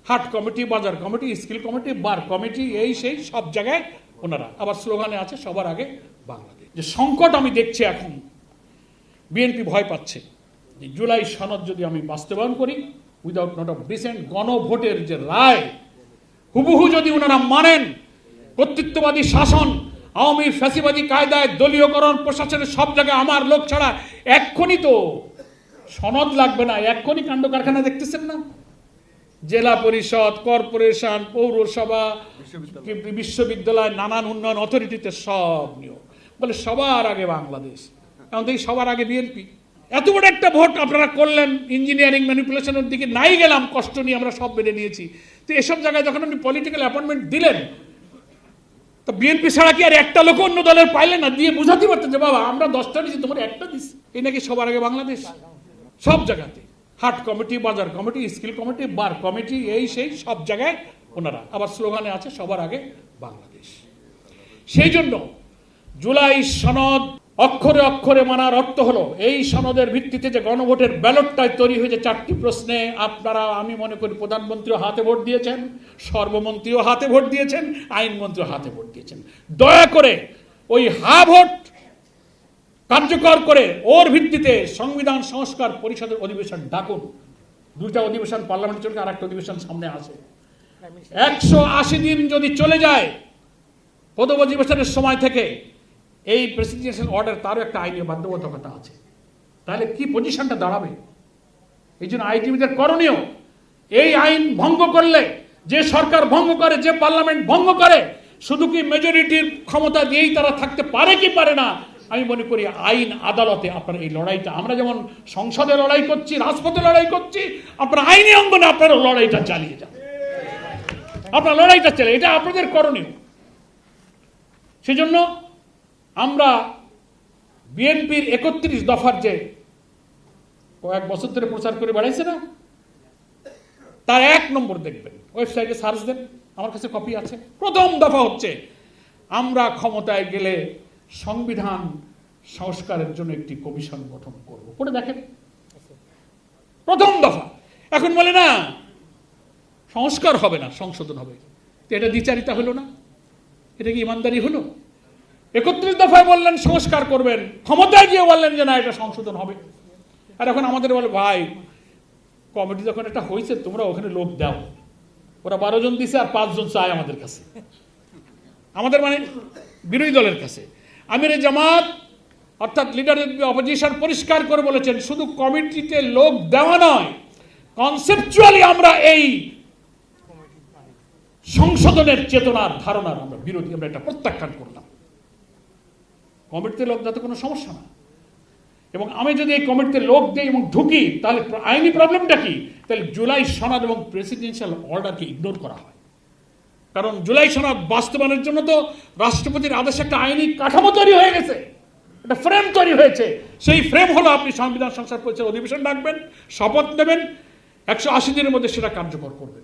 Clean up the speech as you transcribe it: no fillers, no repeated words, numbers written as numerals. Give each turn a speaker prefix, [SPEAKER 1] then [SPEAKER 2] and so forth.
[SPEAKER 1] হাট কমিটি, বাজার committee, skill committee, বার committee, এই সেই সব জায়গায় ওনারা। আবার স্লোগানে আছে সবার আগে বাংলাদেশ। যে সংকট আমি দেখছি এখন, বিএনপি ভয় পাচ্ছে যে জুলাই সনদ যদি আমি বাস্তবায়ন করি উইদাউট নোট অফ ডিসেন্ট, গণভোটের যে রায় হুবহু যদি ওনারা মানেন, কর্তৃত্ববাদী শাসন, আওয়ামী ফ্যাসিবাদী কায়দায় দলীয়করণ, প্রশাসনের সব জায়গায় আমার লোক ছাড়া, এক্ষুনি তো সনদ লাগবে না, এক্ষুনি কাণ্ড কারখানা দেখতেছেন না? জেলা পরিষদ, কর্পোরেশন, পৌরসভা, বিশ্ববিদ্যালয়, নানান উন্নয়ন অথরিটিতে সব নিয়োগ, বলে সবার আগে বাংলাদেশ। এখন দেখি সবার আগে বিএনপি। এত বড় একটা ভোট আপনারা করলেন, ইঞ্জিনিয়ারিং ম্যানিপুলেশনের দিকে নাই গেলাম, কষ্ট নিয়ে আমরা সব মেনে নিয়েছি। তো এসব জায়গায় যখন আপনি পলিটিক্যাল অ্যাপয়েন্টমেন্ট দিলেন, তো বিএনপি ছাড়া কি আর একটা লোক অন্য দলের পাইলেন না? দিয়ে বুঝাতে পারতেন যে বাবা আমরা 10টা দিচ্ছি, তোমার একটা দিচ্ছি। এই নাকি সবার আগে বাংলাদেশ। সব জায়গাতে হাট কমিটি, বাজার কমিটি, স্কিল কমিটি, বার কমিটি, এই সেই সব জায়গায় ওনারা। আবার স্লোগানে আছে সবার আগে বাংলাদেশ। সেই জন্য জুলাই সনদ অক্ষরে অক্ষরে মানার অর্থ হলো এই সনদের ভিত্তিতে যে গণভোটের ব্যালটটাই তৈরি হয়েছে 4টি প্রশ্নে। আপনারা, আমি মনে করি প্রধানমন্ত্রীও হাতে ভোট দিয়েছেন, সর্বমন্ত্রীও হাতে ভোট দিয়েছেন, আইনমন্ত্রীও হাতে ভোট দিয়েছেন। দয়া করে ওই হা ভোট কার্যকর করে ওর ভিত্তিতে সংবিধান সংস্কার পরিষদের অধিবেশন ডাকুন। 2টা অধিবেশন পার্লামেন্ট চলছে, আর একটা অধিবেশন সামনে আছে। 180 দিন যদি চলে যায় প্রথম অধিবেশনের সময় থেকে, এই প্রেসিডেন্সিয়াল অর্ডার তারও একটা আইনি বাধ্যবাধকতা আছে। তাহলে কি পজিশনটা দাঁড়াবে? এই জন্য আইনজীবীদের করণীয়, এই আইন ভঙ্গ করলে, যে সরকার ভঙ্গ করে, যে পার্লামেন্ট ভঙ্গ করে, শুধু কি মেজরিটির ক্ষমতা দিয়েই তারা থাকতে পারে কি পারে না? আমি মনে করি আইন আদালতে আপনার এই লড়াইটা, আমরা যেমন সংসদে লড়াই করছি, রাজপথে লড়াই করছি, আপনার আইনি অঙ্গনে আপনারা লড়াইটা চালিয়ে যান। আপনার লড়াইটা চালিয়ে, এটা আপনাদের করণীয়। সেজন্য আমরা বিএনপির 31 দফার যে কয়েক বছর ধরে প্রচার করে বেড়াইছে না, তার 1 নম্বর দেখবেন, ওয়েবসাইটে সার্চ দেন, আমার কাছে কপি আছে। প্রথম দফা হচ্ছে আমরা ক্ষমতায় গেলে সংবিধান সংস্কারের জন্য একটি কমিশন গঠন করব। পড়ে দেখেন, প্রথম দফা। এখন বলে না সংস্কার হবে না, সংশোধন হবে। এটা দ্বিচারিতা হলো না? এটা কি ইমানদারি হলো? 31 দফায় বললেন সংস্কার করবেন, ক্ষমতায় গিয়ে বললেন যে না এটা সংশোধন হবে। আর এখন আমাদের বলে ভাই কমিটি যখন একটা হয়েছে তোমরা ওখানে লোক দাও। ওরা 12 জন দিছে আর 5 জন চায় আমাদের কাছে, আমাদের মানে বিরোধী দলের কাছে। আমির জামাত অর্থাৎ লিডার অপোজিশন পরিষ্কার করে বলেছেন শুধু কমিটিতে লোক দেওয়া নয়, কনসেপচুয়ালি আমরা এই সংশোধনের চেতনার ধারণার আমরা বিরোধী, আমরা এটা প্রত্যাখ্যান করলাম। কমিটিতে লোক দেওয়াতে কোনো সমস্যা না, এবং আমি যদি এই কমিটিতে লোক দিই এবং ঢুকি তাহলে আইনি প্রবলেমটা কি? তাহলে জুলাই সনদ এবং প্রেসিডেন্সিয়াল অর্ডারকে ইগনোর করা হয়। কারণ জুলাই সনদ বাস্তবায়নের জন্য তো রাষ্ট্রপতির আদেশে একটা আইনি কাঠামো তৈরি হয়ে গেছে, একটা ফ্রেম তৈরি হয়েছে। সেই ফ্রেম হলো আপনি সংবিধান সংস্কার পরিষদের অধিবেশন ডাকবেন, শপথ নেবেন, 180 দিনের মধ্যে সেটা কার্যকর করবেন।